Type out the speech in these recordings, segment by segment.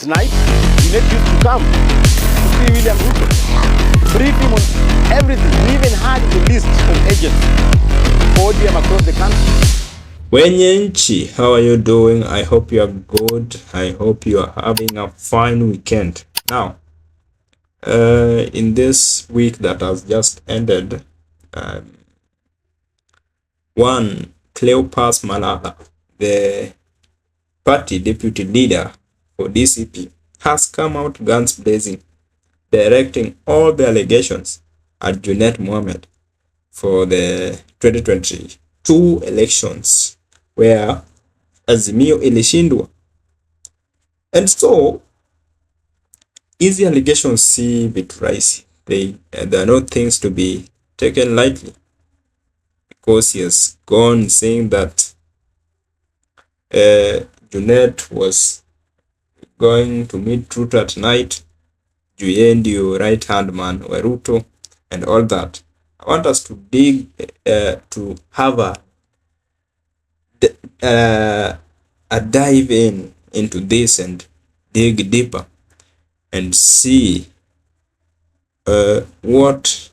night, Junet used to come to see William Ruto, brief him on everything. We even had the list of agents for ODM across the country. Wenye nchi, how are you doing? I hope you are good. I hope you are having a fine weekend. Now, in this week that has just ended, one Cleophas Malala, the party deputy leader for DCP, has come out guns blazing, directing all the allegations at Junet Mohamed for the 2022 elections, where Azimio ilishindwa. And so, easy allegations see bit pricey. They are not things to be taken lightly, because he has gone saying that Junet was going to meet Ruto at night, Juye ndio right hand man wa Ruto, and all that. I want us to dig, to have a dive into this and dig deeper and see what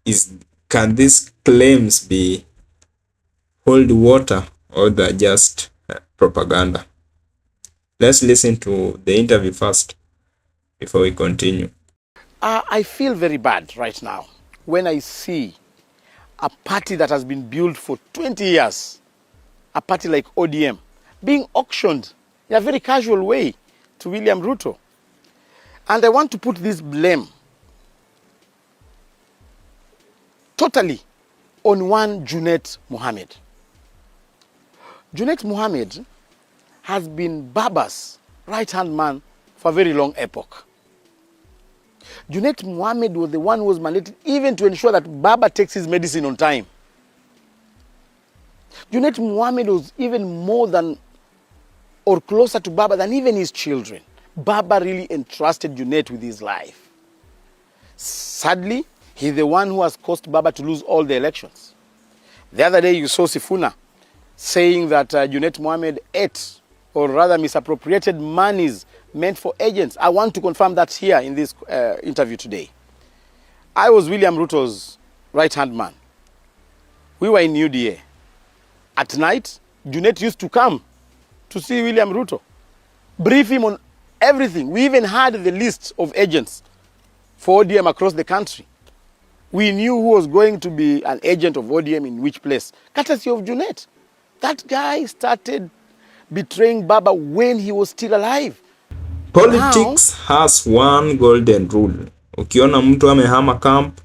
is, can these claims be hold water, or they're just propaganda. Let's listen to the interview first before we continue. I feel very bad right now when I see a party that has been built for 20 years, a party like ODM, being auctioned in a very casual way to William Ruto. And I want to put this blame totally on one Junet Mohamed. Junet Mohamed has been Baba's right-hand man for a very long epoch. Junet Mohamed was the one who was mandated even to ensure that Baba takes his medicine on time. Junet Mohamed was even more than or closer to Baba than even his children. Baba really entrusted Junet with his life. Sadly, he's the one who has caused Baba to lose all the elections. The other day you saw Sifuna saying that Junet Mohamed ate, or rather misappropriated, monies meant for agents. I want to confirm that here in this interview today. I was William Ruto's right-hand man. We were in UDA. At night, Junet used to come to see William Ruto, brief him on everything. We even had the list of agents for ODM across the country. We knew who was going to be an agent of ODM in which place, courtesy of Junet. That guy started betraying Baba when he was still alive. Politics has one golden rule. Ukiona mtu amehama camp,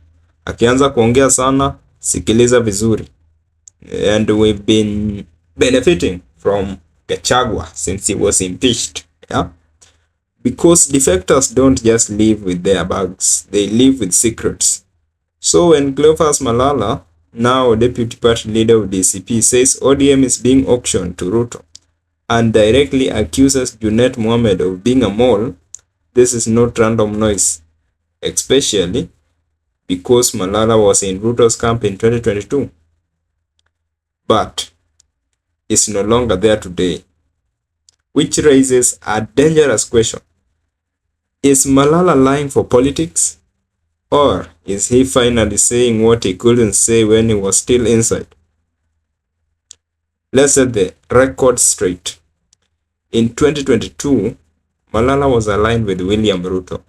akianza kuongea sana, sikiliza vizuri. And we've been benefiting from Gachagua since he was impeached. Yeah? Because defectors don't just live with their bags, they live with secrets. So when Cleophas Malala, now deputy party leader of DCP, says ODM is being auctioned to Ruto and directly accuses Junet Mohamed of being a mole, this is not random noise, especially because Malala was in Ruto's camp in 2022. But is no longer there today, which raises a dangerous question. Is Malala lying for politics? Or is he finally saying what he couldn't say when he was still inside? Let's set the record straight. In 2022, Malala was aligned with William Ruto.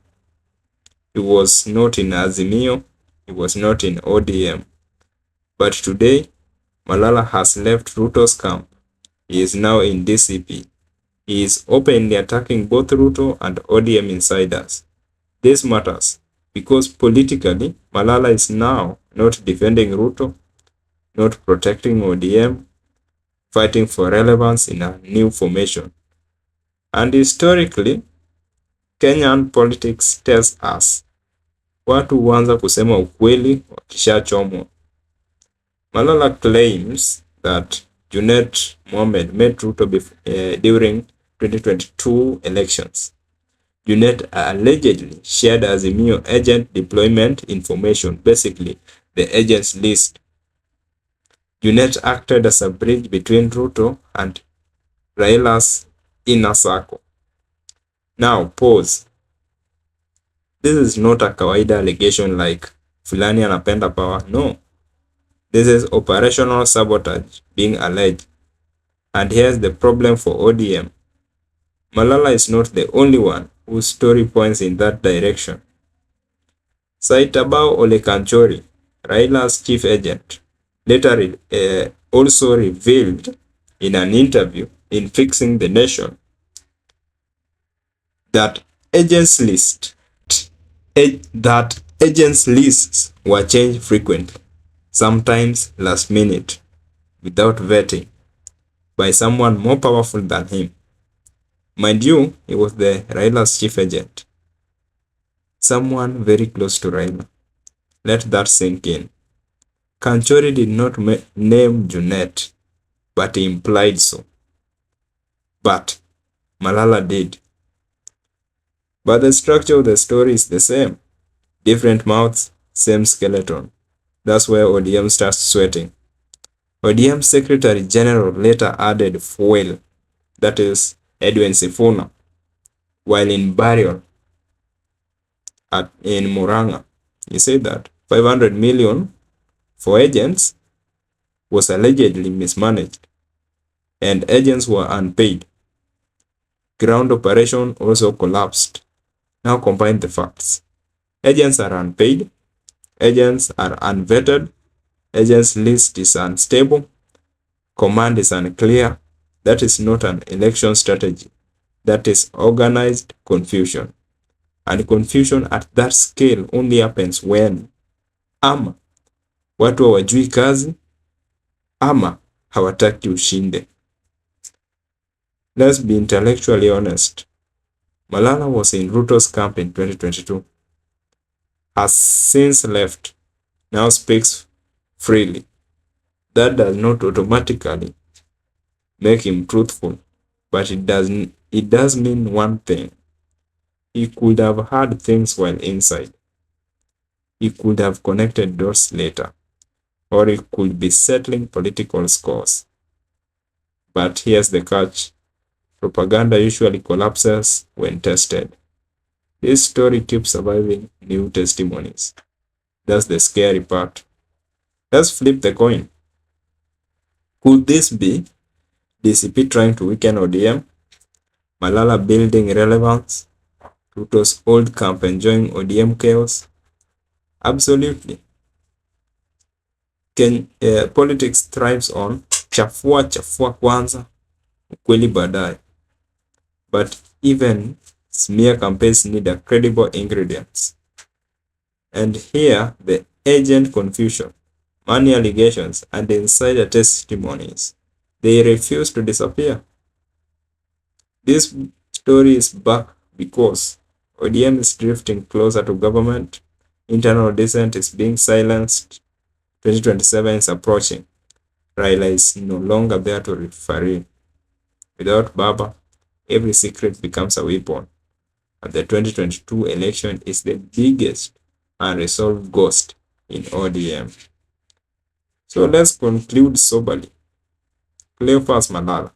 He was not in Azimio, he was not in ODM. But today, Malala has left Ruto's camp. He is now in DCP. He is openly attacking both Ruto and ODM insiders. This matters because politically, Malala is now not defending Ruto, not protecting ODM, fighting for relevance in a new formation. And historically, Kenyan politics tells us, watu huanza kusema ukweli wakishachomwa. Malala claims that Junet Mohamed met Ruto during 2022 elections. Junet allegedly shared Azimio agent deployment information, basically the agent's list. Junet acted as a bridge between Ruto and Raila's inner circle. Now, pause. This is not a kawaida allegation like fulani anapenda power. No. This is operational sabotage being alleged. And here's the problem for ODM. Malala is not the only one whose story points in that direction. Saitabao Olekanchori, Raila's chief agent, later also revealed in an interview in Fixing the Nation that agents lists were changed frequently, sometimes last minute, without vetting, by someone more powerful than him. Mind you, he was the Raila's chief agent. Someone very close to Raila. Let that sink in. Kanchori did not name Junet, but he implied so. But Malala did. But the structure of the story is the same. Different mouths, same skeleton. That's where ODM starts sweating. ODM Secretary General later added fuel, that is, Edwin Sifuna, while in burial in Muranga. He said that 500 million for agents was allegedly mismanaged, and agents were unpaid. Ground operation also collapsed. Now combine the facts. Agents are unpaid, agents are unvetted, agents list is unstable, command is unclear. That is not an election strategy. That is organized confusion. And confusion at that scale only happens when ama watu hawajui kazi ama hawataki ushinde. Let's be intellectually honest. Malala was in Ruto's camp in 2022. Has since left. Now speaks freely. That does not automatically make him truthful, but it does mean one thing. He could have heard things while inside. He could have connected dots later, or he could be settling political scores. But here's the catch. Propaganda usually collapses when tested. This story keeps surviving new testimonies. That's the scary part. Let's flip the coin. Could this be DCP trying to weaken ODM? Malala building relevance? Ruto's old camp enjoying ODM chaos? Absolutely. Politics thrives on chafua kwanza, ukweli baadaye. But even smear campaigns need a credible ingredients. And here, the agent confusion, money allegations, and insider testimonies, they refuse to disappear. This story is back because ODM is drifting closer to government, internal dissent is being silenced, 2027 is approaching. Raila is no longer there to referee. Without Baba, every secret becomes a weapon. And the 2022 election is the biggest unresolved ghost in ODM. So let's conclude soberly. Cleophas Malala.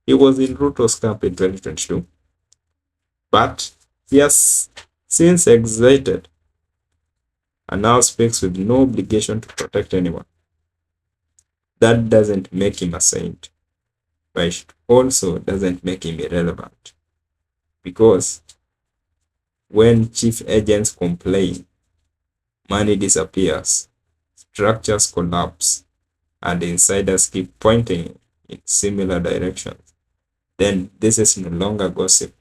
He was in Ruto's camp in 2022. But he has since exited and now speaks with no obligation to protect anyone. That doesn't make him a saint, but it also doesn't make him irrelevant. Because when chief agents complain, money disappears, structures collapse, and insiders keep pointing in similar directions, then this is no longer gossip.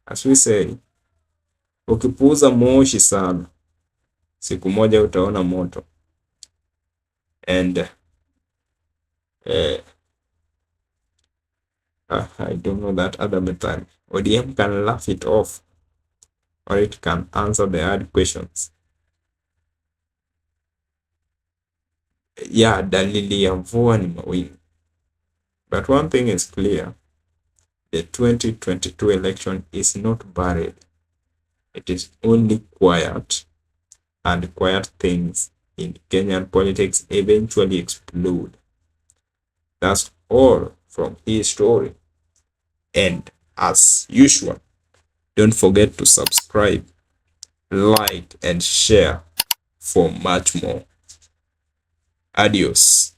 As we say, ukipuuza moshi sana, siku moja utaona moto. And I don't know that other method. ODM can laugh it off, or it can answer the hard questions. Yeah, dalili ya mvua ni mawingu. But one thing is clear. The 2022 election is not buried. It is only quiet, and quiet things in Kenyan politics eventually explode. That's all from HiiStory. And as usual, Don't forget to subscribe, like, and share for much more. Adios.